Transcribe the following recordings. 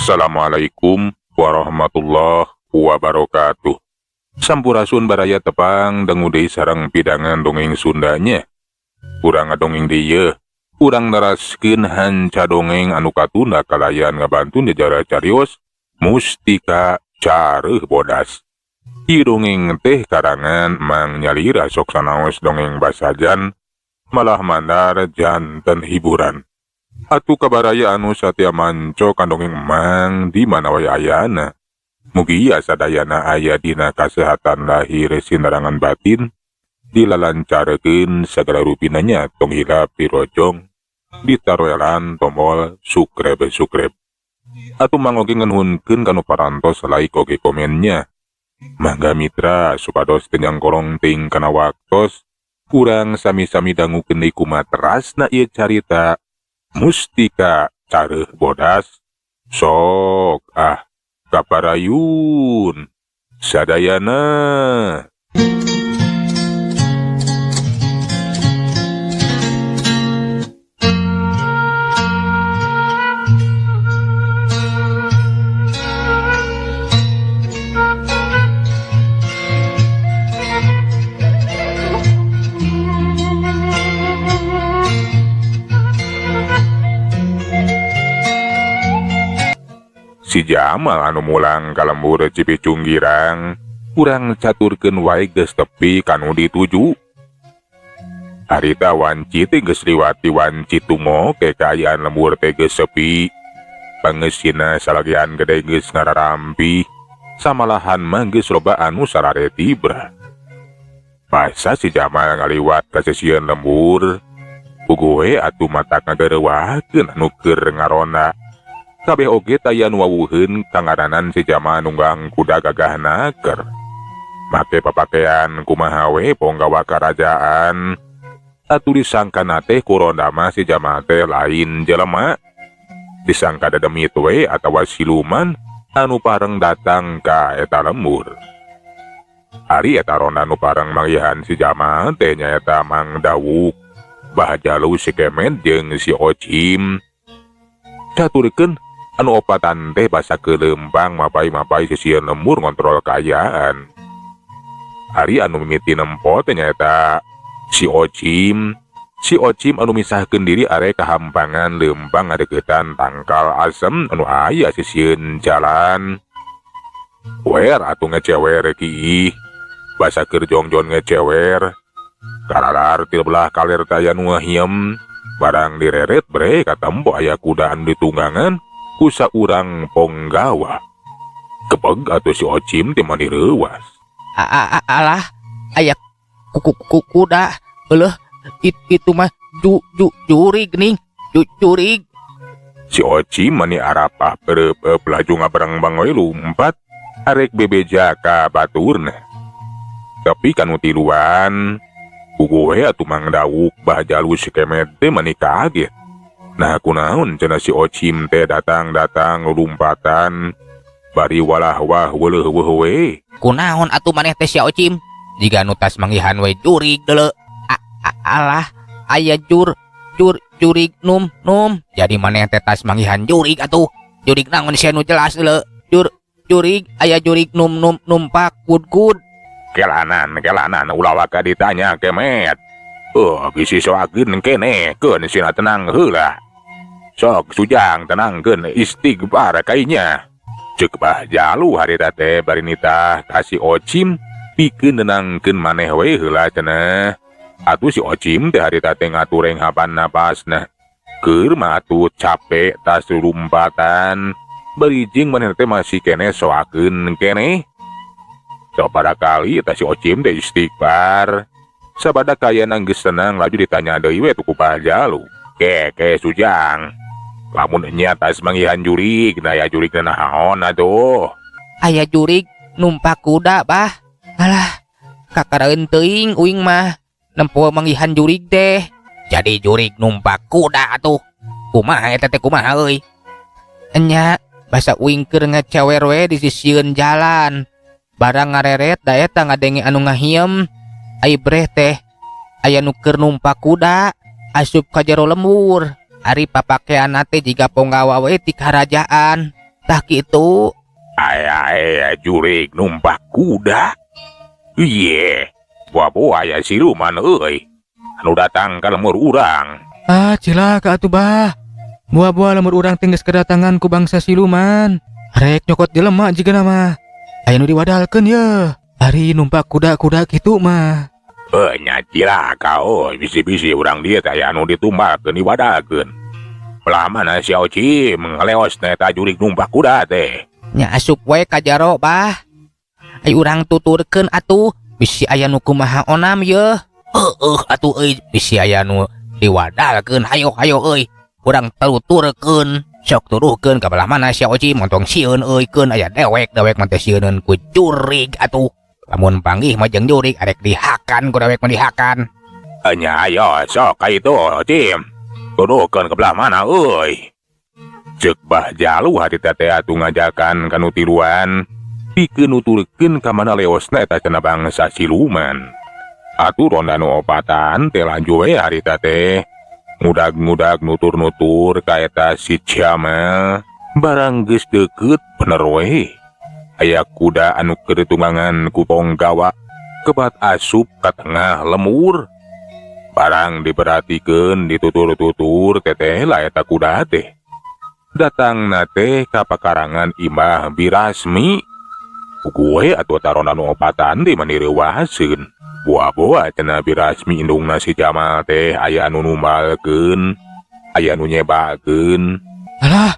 Assalamualaikum warahmatullahi wabarakatuh. Sampurasun baraya tepang dengudei sareng pidangan dongeng Sundanya. Urang ngadongeng dieu, urang neraskeun hanca dongeng anu katunda kalayan ngabantu jajara carios Mustika Careuh Bodas. Ieu dongeng teh karangan Mang Nyalira sok sanaos dongeng basajan malah mandar janten hiburan. Atuh kabaraya anu satya manco kandongeng Mang di mana wae ayana. Mugi sadayana aya dina kasehatan lahir sinarangan batin, dilalancarekeun sagala rupinanya tong hilap pirojong, ditaroelan tombol subscribe. Atuh mangoge ngenhunkeun kanu parantos like oge komennya. Mangga mitra supados tenyang korong ting kana waktos, urang sami-sami dangukeun deui kumaterasna ieu carita Mustika Careuh Bodas. Sok kaparayun sadayana. Si Jamal anu mulang ka lembur Cipicung girang, urang caturkeun wae geus tepi kanu dituju. Harita wanci teh geus liwati wanci tumoke kaayaan lembur teh geus sepi. Pangeusina salagian gede geus ngararampi, samalahan mah geus loba anu sarare tibra. Masa si Jamal ngaliwat ka sesieun lembur, puguh we atuh matak ngagareuwakeun anu keur ngarona. Kabeh oge taya nu wawuheun kangaranan si Jamal nunggang kuda gagah naker. Make papakean kumaha we ponggawa karajaan. Atuh disangkana teh kuronda mah si Jamal teh lain jelema. Disangka dademit we atawa siluman anu pareng datang ka eta lembur. Ari eta ronda nu pareng manggihan si Jamal teh nyaeta Mang Dawuk, Bahajalu si Kemet jeung si Ocim. Caturkeun anu opatan teh basa kelempang mapai-mapai sisieun lembur ngontrol kaayaan. Ari anu mimiti nempo teh nyaeta si Ocim. Si Ocim anu misahkeun diri are kahampangan lempang ngadeukeutan tangkal asem anu aya sisieun jalan. Wer atuh ngecewer kieu. Basa keur jongjon ngecewer. Karalar ti belah kaler taya nu ngahiem. Barang direret bre katempo aya kuda anu ditunggangan ku saurang ponggawa. Kepeg atuh si Ocim teh mani reuwas. Alah, aya kuda. Eueuh, itu mah jurig ning, jurig. Si Ocim mani arapah pereup laju ngabareng-bang we lumpat arek bebeja ka baturna. Tapi kanu tiluan, puguh we atuh Mang Dawuk Bahajalu si Kemet teh mani kaget. Nah kunaon cenah si Ocim teh datang lumpatan bari walah-wah weuleuh we. Kunaon atuh maneh teh si Ocim? Jiga nu tas manggihan we jurig deuleu. Alah, aya jurig num. Jadi maneh teh tas manggihan jurig atuh. Jurig naon sia nu jelas deuleu. Jurig aya jurig numpak kud. Kelanan ulah waka ditanya Kemet. Bisi soakeun keneh keun sina tenang heula. Sok sujang tenangkeun istighfar kainya. Ceuk Bahajalu harita teh bari nitah ka si Ocim pikeun nenangkeun maneh we heula cenah. Atuh si Ocim teh harita teh ngatureng hapan napasna. Keur mah atuh capek tas lumpatan. Berijing maneh teh masih keneh soakeun keneh. Sok barakali tah si Ocim teh istighfar. Sabada kaayana geus tenang laju ditanya deui we ku Bahajalu. Ke sujang. Lamun nya tas manggihan jurig, aya jurig naon atuh? Aya jurig numpak kuda, Bah. Alah, kakaraeun teuing uing mah nempo manggihan jurig teh. Jadi jurig numpak kuda atuh. Kumaha eta teh kumaha euy? Enya basa uing keur ngecewer we di sisieun jalan. Barang ngareret da eta ngadenge anu ngahiem. Ai breh teh aya nu keur numpak kuda asup ka jero lembur. Ari papakean teh jiga ponggawa we ti karajaan. Tah kitu. Aya jurig numpak kuda. Iye, buah aya siluman euy. Anu datang ka lemur urang. Ah, cilaka atuh bah. Buah-buah lemur urang tenggeus kedatangan ku bangsa siluman. Rek nyokot jelema jigana mah. Aya nu diwadalkeun ye. Ari numpak kuda-kuda kitu mah. Nya cilaka bisi-bisi urang dieu teh aya anu ditumbalkeun diwadalkeun. Belah mana si Oci mengeleos eta jurig numpak kuda teh. Nya asup we ka jaro bah. Ai urang tuturkeun atuh bisi aya nu kumaha onam ye. Atuh euy bisi aya nu diwadalkeun hayo euy. Urang tuturkeun sok turuhkeun ka belah mana si Oci montong sieun euy keun aya dewek mah teh sieuneun ku jurig atuh. Lamun panggih mah jeung jurig arek dihakan ku dewek mah dihakan. Nya ayo sok ka itu Cim. Turuhkeun ka belah mana euy. Ceuk bah jalu hati teh atuh ngajakan kanu tiluan. Pikeun nuturkeun ka mana leosna eta cenah bangsa siluman. Atuh ronda nu opatan teh lanjut we hari teh. Ngudag-ngudag nutur-nutur ka eta si Jamal. Barang geus deukeut bener we. Aya kuda anu keur tunggangan ku Ponggawa kebat asup ka tengah lemur. Barang diperhatikeun ditutur-tutur teteh lah eta kuda teh. Datangna teh ka pakarangan Imah Birasmi. Gue atuh tarona nu opatan di manireuwaseun. Buah-buah cenah Birasmi indungna si Jamal teh aya anu numbalkeun, aya anu nyebakeun. Alah,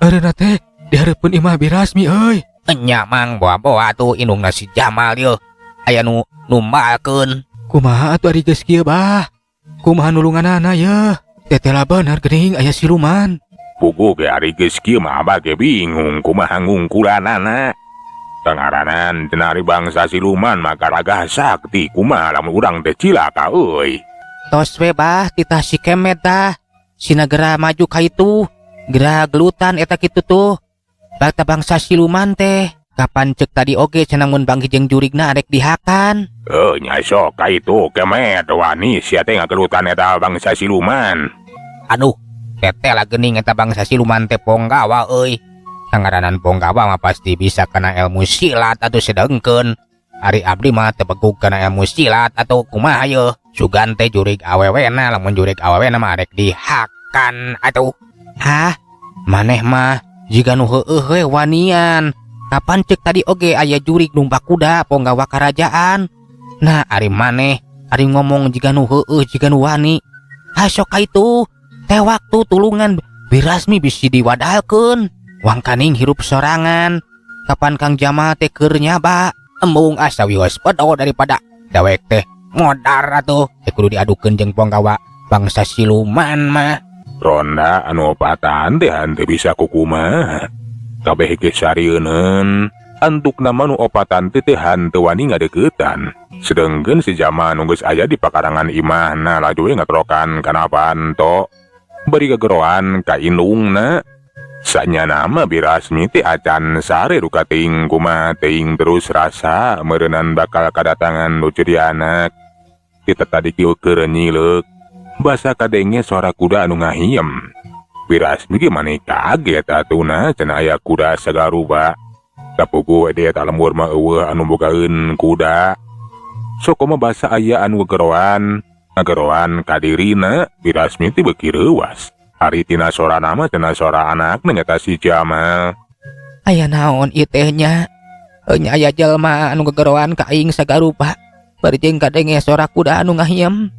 areuna teh dihareupeun Imah Birasmi euy. Nya mang buah-buah atuh indungna si Jamal ye. Aya nu numbalkeun. Kumaha atuh ari geus kieu bah? Kumaha nulunganana ye? Tetela bener geuning aya siluman. Pugu ge ari geus kieu mah abah ge bingung kumaha ngungkulanana. Tengaranan cenah ari bangsa siluman maka ragah sakti kumaha lamun urang teh cilaka euy. Tos we bah titah si Kemet tah. Sina gera maju ka itu. Gera gelutan eta kitu tuh. Bata bangsa siluman teh. Kapan cek tadi oge cenah mun bangki jeung jurigna arek dihakan. Nya sok ka itu Kemet wani sia teh ngagelutan eta bangsa siluman. Aduh, teteh lah geuning eta bangsa siluman teh Ponggawa euy. Sangaranan Ponggawa mah pasti bisa kana ilmu silat atuh sedengkeun. Ari abdi mah teu begug kana ilmu silat atuh kumaha ye? Sugan teh jurig awewena lamun jurig awewena mah arek dihakan atuh. Hah? Maneh mah jiga nu heueuh we wanian. Kapan cek tadi oge aya jurig numpak kuda Ponggawa karajaan. Nah, ari maneh ari ngomong jiga nu heueuh jiga nu wani. Ha sok ka itu. Teh waktu tulungan Birasmi bisi diwadalkeun. Wangkaning hirup sorangan. Kapan Kang Jamal teh keur nyaba. Embung asa wios podo daripada dewek teh modar atuh. Teh kudu diadukeun jeung Ponggawa bangsa siluman mah. Ronda anu opatan teh henteu bisa kukumaha. Kabeh ge sarieun. Antukna mah nu opatan teh henteu wani ngadeuketan. Sedengkeun si Jamal nu geus aya di pakarangan imahna laju we ngatrokan kana panto. Bari gageroan ka indungna. Sanyana mah Birasmi teh acan sare duka teuing kumaha teuing terus rasa meureunnan bakal kadatangan nu jadi anak. Kita tadi kieu keur nyileuk. Basa kadenge suara kuda anu ngahiem. Birasmi ge maneh kaget atuna cenah aya kuda sagaruba. Kapugu we dia ta lembur mah eueuh anu bogaeun kuda. Sok mah basa aya anu ngageroan ka dirina Birasmi teh beuki reuwas. Ari tina sorana mah cenah sora anakna nyata si Jamal. Aya naon ieu teh nya? Nya aya jalma anu gegeroan ka aing sagarupa. Bari jeung kadenge sora kuda anu ngahiem.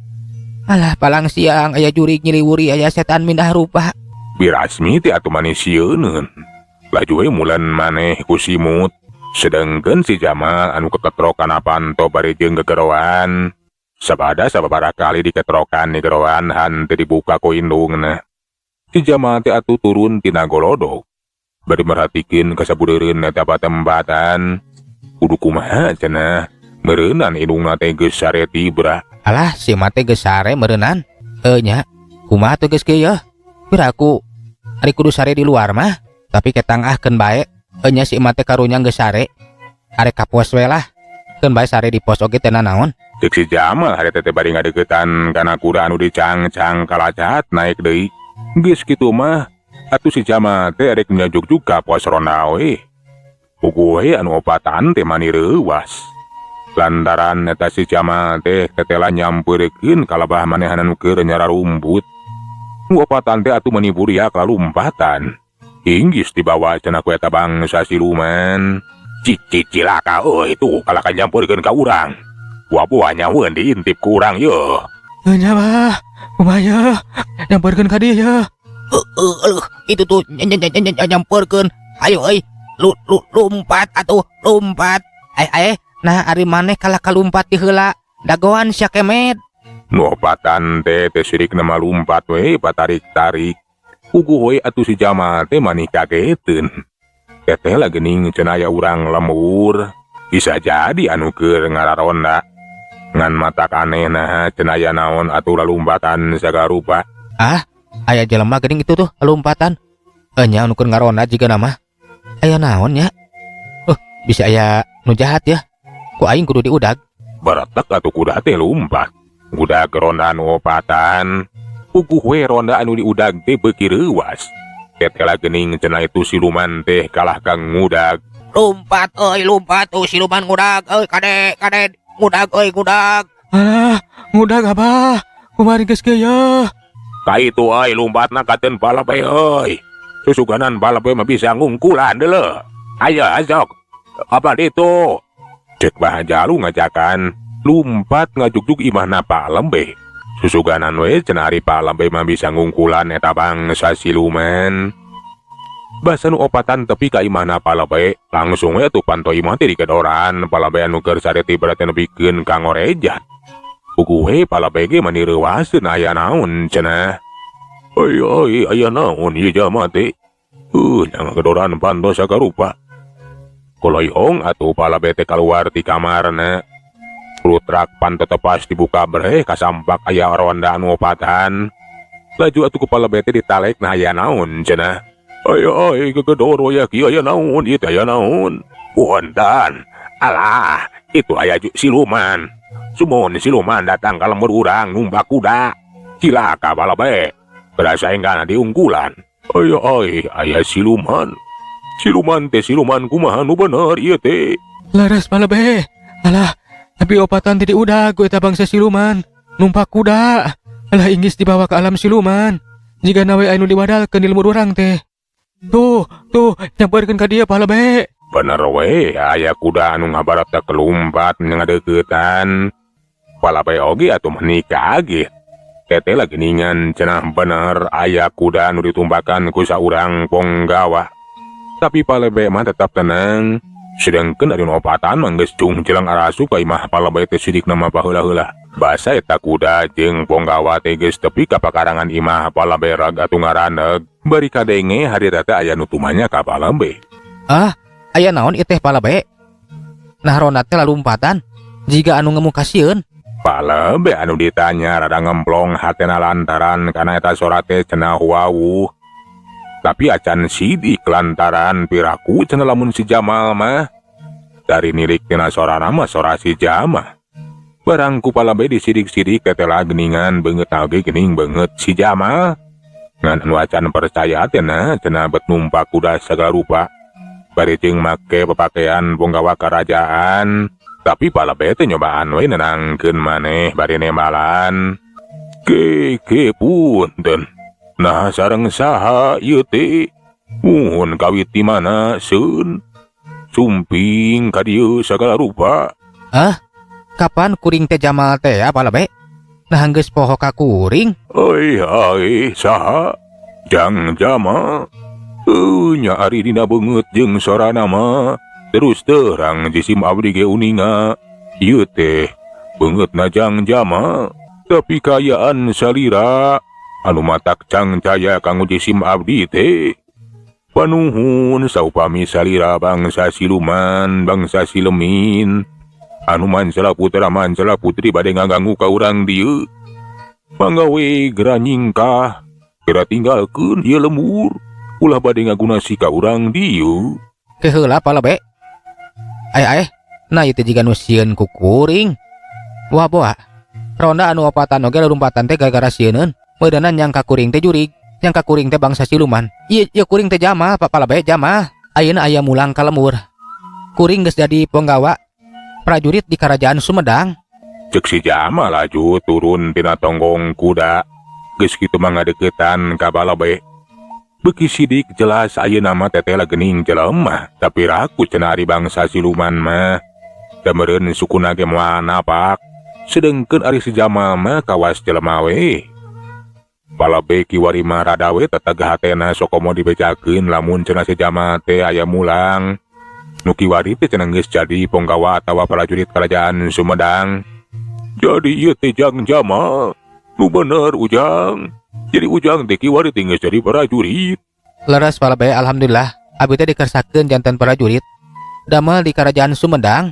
Alah palang siang aya jurig nyiliwuri aya setan mindah rupa. Birasmi teh atuh manis sieunun. Laju we mulan maneh ku simut. Sedengkeun si Jamal anu keketrok kana panto bari jeung gegeroan. Sababaraha kali diketrokan ni geroan henteu dibuka ku indungna. Si Jamal teh atuh turun tina golodog. Bari merhatikeun ka sabudeureun eta patempatan. Kudu kumaha cenah? Meureunnan indungna teh geus sare tibra. Alah si mate geus sare meureunnan. Nya, kumaha teh geus kieu yeuh? Piraku ari kudu sare di luar mah, tapi ketangahkeun bae. Nya si mate karunya geus sare. Arek ka pos we lah. Keun bae sare di pos oge teh naon. Cek si Jamal hari teh bari ngadeuketan kana kuda anu dicang-cang kalacat naik deui. Geus kitu mah atuh si jama teh rek nyajuk ka pos ronda we. Puguh we anu opatan teh mani reuwas. Lantaran eta si jama teh tetela nyampeurkeun kalabah manehan anu keur nyara rumput. Nu opatan teh atuh mani buriak lalumpatan. Hinggis dibawa cenah ku eta bangsa siluman. Cilaka euy tuh kalaka nyampeurkeun ka urang. Buah-buah nyaweun diintip ku urang yeuh. Nya bah, kumaya nyamperkeun ka dieu. Itu tuh nyamperkeun. Ayo euy, lompat atuh, lompat. Nah ari maneh kalaka lumpat di heula. Dagoan sia kemet. Nu opatan teh sirik nama lumpat we patarik-tarik. Puguh we atuh si jama teh mani kageteun. Teteh geuning cenah aya urang lemur. Bisa jadi anu keur ngararonda. Ngan mata kanehna cenah aya naon atuh lalumpatan sagarupa. Aya jelema geuning itu tuh lompatan. Nya anu keur ngaronda jiga nama. Aya naon nya? Bisa aya nu jahat ya. Ku aing kudu diudag. Baretek atuh kuda teh lumpat. Udag ronda anu opatan. Puguh we ronda anu diudag teh beuki reuwas. Teteh geuning cenah itu siluman teh kalah kang ngudag. Lompat euy, lompat tuh siluman ngudag. Euy kade, ngudag euy, ngudag. Ngudag apa? Kumarin geus ya. Ka itu euy lompatna katen balabe euy. Susuganan balabe mah bisa ngungkulan deuleu. Ayo azok. Apa ditu? Cek Bahajalu ngajakan. Lumpat ngajuk-juk imahna Palembe. Susuganan we cenah ari Palembe mah bisa ngungkulan eta bangsa siluman. Basa nu opatan tepi ka imahna Palembe, langsung we atuh panto imah teh dikedoran Palembe anu keur sareti berarti nepikeun ka ngorejat. Puguh we Palembe ge mani reuwaseun aya naon cenah. Oi aya naon ieu jama teh? Nya kedoran panto sagarupa. Koloyong atuh Palembe teh kaluar ti kamarna. Lutrak panto tepas dibuka breh kasampak aya ronda anu opatan. Laju atuh ku Palembe teh ditalekna aya naon cenah. Ai kegedor we kieu aya naon ieu teh aya naon? Punten. Alah, itu aya siluman. Sumun siluman datang ka lembur urang numpak kuda. Cilaka Palembe. Berasaengana diungkulan. Ai aya siluman. Siluman teh siluman kumaha nu bener ieu teh? Laras Palembe. Alah, tapi opatan teh diudag ku eta bangsa siluman. Numpak kuda. Alah inggis dibawa ke alam siluman. Jika nawe anu diwadalkeun di lembur urang teh. Tuh, nyamperkeun ka dieu Palembe. Bener we, aya kuda anu ngabarat kelumpat ngadeuketan. Palembe oge atuh meni kaget. Teteh geuningan cenah bener aya kuda anu ditumbakan ku saurang ponggawa. Tapi Palembe mah tetap tenang. Sedengkeun ari nu opatan mah geus cung jelang arasup ka imah Palembe teh sidik nama baheula-heula. Basa eta kuda jeung ponggawa teh geus tepi ka pakarangan imah Palembe rag atuh ngaraneg. Bari kadenge hari teh aya nu tumanya ka Palembe. Aya naon ieu teh Palembe? Nah ronda teh lalumpatan. Jiga anu ngemukasieun. Palembe anu ditanya rada ngemplong hatena lantaran kana eta sora teh cenah wawuh. Tapi acan sidik lantaran piraku cenah lamun si Jamal mah. Dari nirik tina sorana mah sora si Jamal. Barang ku Palembe disidik-sidik teteh geuningan beungeut oge geuning beungeut si Jamal. Ngan anu acan percaya teh cenah bet numpak kuda sagarupa. Bari jeung make pepakean punggawa kerajaan. Tapi Palembe teh nyobaan we nenangkeun maneh bari nembalan. Ke punten. Nah sareng saha ieu teh? Muhun kawit di mana seun? Sumping ka dieu sagala rupa. Kapan kuring teh Jamal teh ya Palembe? Nah geus poho ka kuring. Ai saha? Jang Jamal. Nya ari dina beungeut jeung sorana mah. Terus terang jisim abdi ge uninga. Ieu teh beungeutna Jang Jamal. Tapi kayaan salira anu matak cangcaya kanggo jisim abdi teh. Panuhun saupami salira bangsa siluman, bangsa silemin. Anu mansala putra mansala putri bade ngaganggu ka urang dieu. Manggawe gera nyingkah, gera tinggalkeun ieu lembur. Ulah bade ngagunasi ka urang dieu. Keheula Palembe. Nah ieu teh jiga nu sieun ku kuring. Wah boa. Ronda anu opatan oge lalumpatan teh gara-gara sieunun. Meureunna nyang ka kuring teh jurig. yang kakuring teh bangsa siluman. Iya kuring teh Jamal, Pak Palabe Jamal. Ayeuna aya mulang ka lembur. Kuring geus jadi penggawa prajurit di Kerajaan Sumedang. Cek si Jamal laju turun tina tonggong kuda. Geus kitu mah ngadeukeutan ka Balabe. Beuki sidik jelas ayeuna mah teteh geuning jelema, tapi raku cenah ari bangsa siluman mah. Da meureun sukuna ge moal napak. Sedengkeun ari si Jamal mah kawas jelema we. Balabe kiwari mah rada we tetegah hatena sok komo dibejakeun lamun cenah si Jamal teh aya mulang. Nu kiwari teh cenah geus jadi penggawa atawa prajurit Kerajaan Sumedang. Jadi ieu teh Jang Jamal. Nu bener Ujang. Jadi Ujang teh kiwari teh geus jadi prajurit. Leres Palabe, alhamdulillah. Abi teh dikersakeun janten prajurit. Damel di Kerajaan Sumedang.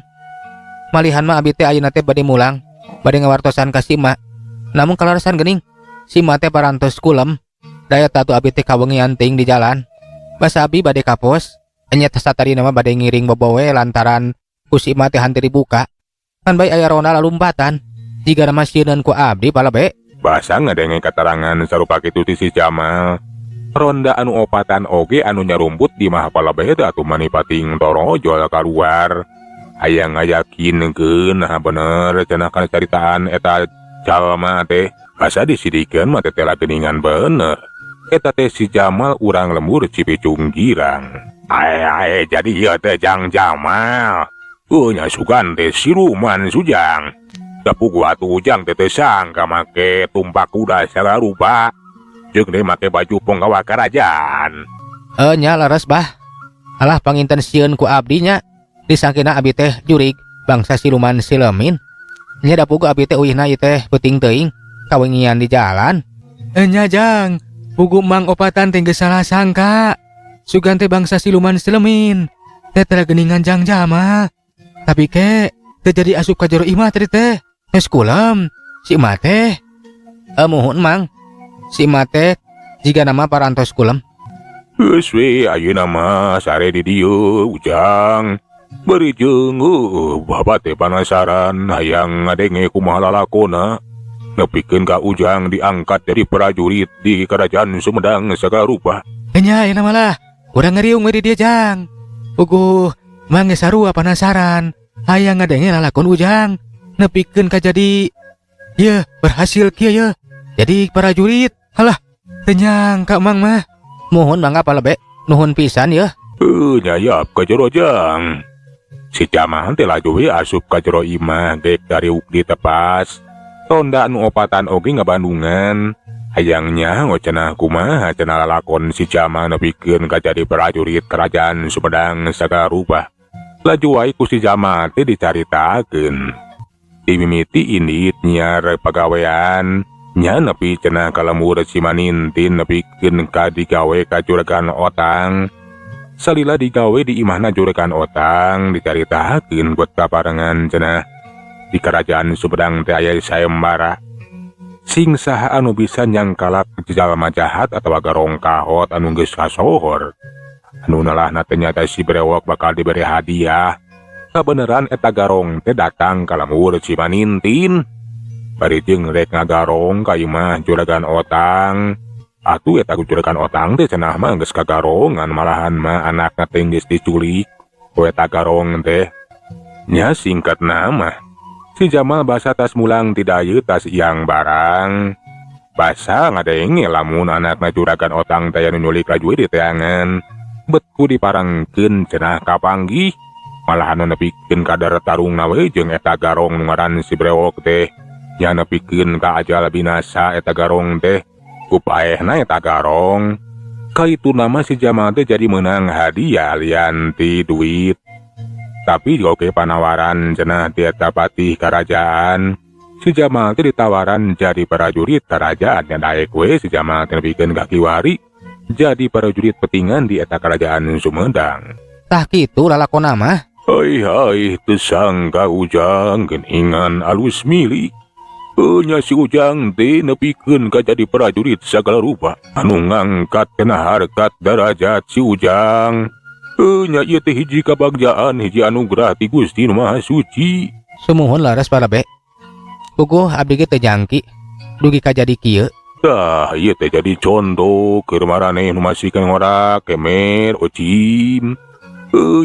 Malihan mah abi teh ayeuna teh bade mulang, bade ngawartosan ka si emak. Namun kalarasan geuning, si emak teh parantos kulem. Daya tatu abi teh kawengian ting di jalan. Basa abi bade ka pos. Enya teh satarina mah bade ngiring bobowe lantaran ku si emak teh hanteu dibuka. Kan bae aya ronda lalumpatan. Jiga nama sieun ku abdi Palabe. Basa ngadenge katerangan sarupa kitu ti si Jamal. Ronda anu opatan oge anu nyarumput di mah Palabe teh atuh manipating torojol kaluar. Aya ngayakinkeun nah bener cenah kana caritaan eta jalma teh. Basa disidikeun mah teh geuningan bener. Eta teh si Jamal urang lembur Cipicung Girang. Ae jadi ieu teh Jang Jamal. Nya sugan teh siluman Sujang. Tapi gua tuh Ujang teh sangka make tumpak kuda sagarupa. Jeung teh make baju penggawa kerajaan. Nya leres bah. Alah panginten sieun ku abdinya. Disangkina abi teh jurig bangsa siluman silemin. Nya da pugu abi teh uyihna ieu teh peuting teuing kawengian di jalan. Nya Jang, pugu mang opatan teh geus salah sangka. Sugan teh bangsa siluman silemin. Teh geuningan Jang Jamal. Tapi ke teh jadi asup ka jero imah teh. Geus kulem, si emak teh. Muhun mang. Si emak teh jiga nama parantos kulem. Geus we ayeuna mah sare di dieu Ujang. Bari jeung babat teh penasaran hayang ngadenge kumaha lalakonna. Nepikeun ka Ujang diangkat jadi prajurit di Kerajaan Sumedang sagarupa. Nya ayeuna malah urang ngeriung we di dieu Jang. Puguh mang geus sarua penasaran hayang ngadenge lalakon Ujang. Nepikeun ka jadi ye berhasil kieu ye jadi prajurit. Halah teu nyangka mang mah. Mohon mangga Palabe, nuhun pisan ye. Nyayap ka jero Jang. Si Jamal teh laju we asup ka jero imah dek dari ukdi tepas. Ronda anu opatan oge ngabandungan. Hayangnya ngocenah kumaha cenah lalakon si Jamal nepikeun ka jadi prajurit Kerajaan Sumedang sagarupa. Laju wae ku si Jamal teh dicaritakeun. Dimimiti indit nyiar pagawean. Nya nepi cenah ka lembur si Manintin nepikeun ka digawe ka Juragan Otang. Salila digawe di imahna Juragan Otang dicaritakeun buat kaparengan cenah di Kerajaan Sumedang teh aya sayembara. Sing saha anu bisa nyangkalak jalma jahat atawa garong kahot anu geus kasohor. Anu nalahna teh nyata si brewok bakal diberi hadiah. Kabeneran eta garong teh datang ka lembur si Manintin. Bari jeung rek ngagarong ka imah Juragan Otang. Atuh eta Juragan Otang teh cenah mah geus kagarongan malahan mah anakna teh geus diculik ku eta garong teh. Nya singkatna mah si Jamal basa tas mulang tidak ieu tas iang barang. Basa ngadenge lamun anakna Juragan Otang teh anu nyulik rajuit di teangan. Betku diparangkeun cenah kapanggih. Malahan nepikeun kadar tarungna we jeung eta garong nu ngaran si brewok teh. Nya nepikeun ka ajal binasa eta garong teh. Ku paehna eta garong. Kaitu nama si Jamal teh jadi menang hadiah lian ti duit. Tapi oge panawaran cenah ti eta patih kerajaan. Si Jamal teh ditawaran jadi prajurit kerajaan dan daek we si Jamal teh nepikeun ka kiwari jadi prajurit petingan di eta Kerajaan Sumedang. Tah kitu lalakonna mah. Hai teu sangka Ujang geuningan alus milik. Nya si Ujang teh nepikeun ka jadi prajurit sagala rupa anu ngangkat kana harkat darajat si Ujang. Nya ieu teh hiji kabagjaan hiji anugerah ti Gusti Nu Maha Suci. Sumuhun laras Palabe. Puguh abdi ge teu jangki dugi ka jadi kieu. Tah ieu teh jadi contoh keur maraneh nu masihkeun ngora kemer ocim.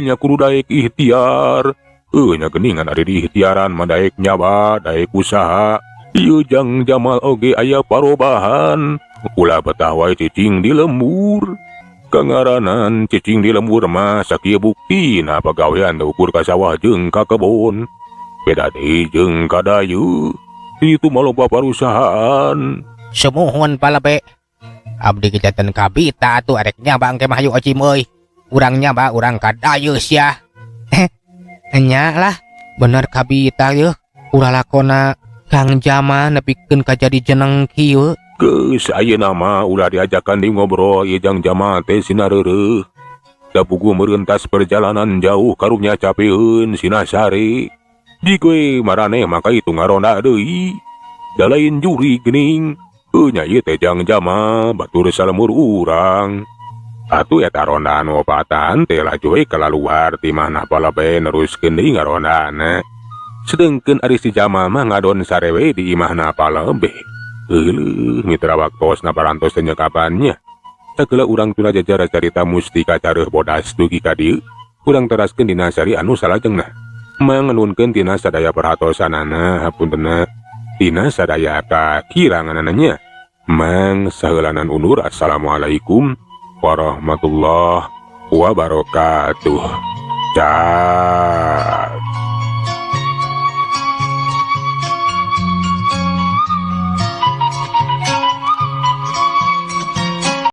Nya kudu daek ikhtiar. Nya geuningan ari di ikhtiaran mah daek nyaba, daek usaha. Ieu Jang Jamal oge aya parobahan. Ulah betah wae cicing di lembur. Kangaranan cicing di lembur mah sakieu buktina pagawean ukur ka sawah jeung ka kebon. Beda deui jeung ka dayu. Itu mah loba parusahaan. Semuhun palabe. Abdi kejaten kabita atuh arek nyaba engke mah hayu ocim euy. Urang nyaba urang kadayeus ya. Nya lah, bener kabita yeuh. Ulah lakona Kang Jama nepikeun ka jadi jeneng kieu. Geus ayeuna mah ulah diajakan di ngobrol ieu Jang Jama teh sinareureuh. Da puguh meureuntaz perjalanan jauh karunya capeun Sinasari. Jikoe maraneh maka itu ngaronda deui. Da lain juri geuning. Nya ieu teh Jang Jama batur salemur urang. Atuh eta rondaan opatan teh laju we ka luar ti mana palabe neruskeun deui ngarondana. Sedengkeun ari si Jama mah ngadon sarewe di imahna palabe. Heuleuh mitra waktosna parantos teh nyekapannya. Sakeula urang tuna jajara carita mustika careuh bodas dugi ka dieu. Urang teraskeun dina sari anu salajengna. Mangenunkeun tina sadaya perhatosanana hapuntenna. Tina sadaya kakiranganana. Mang saheulanan undur assalamualaikum warahmatullahi wabarakatuh. Cak.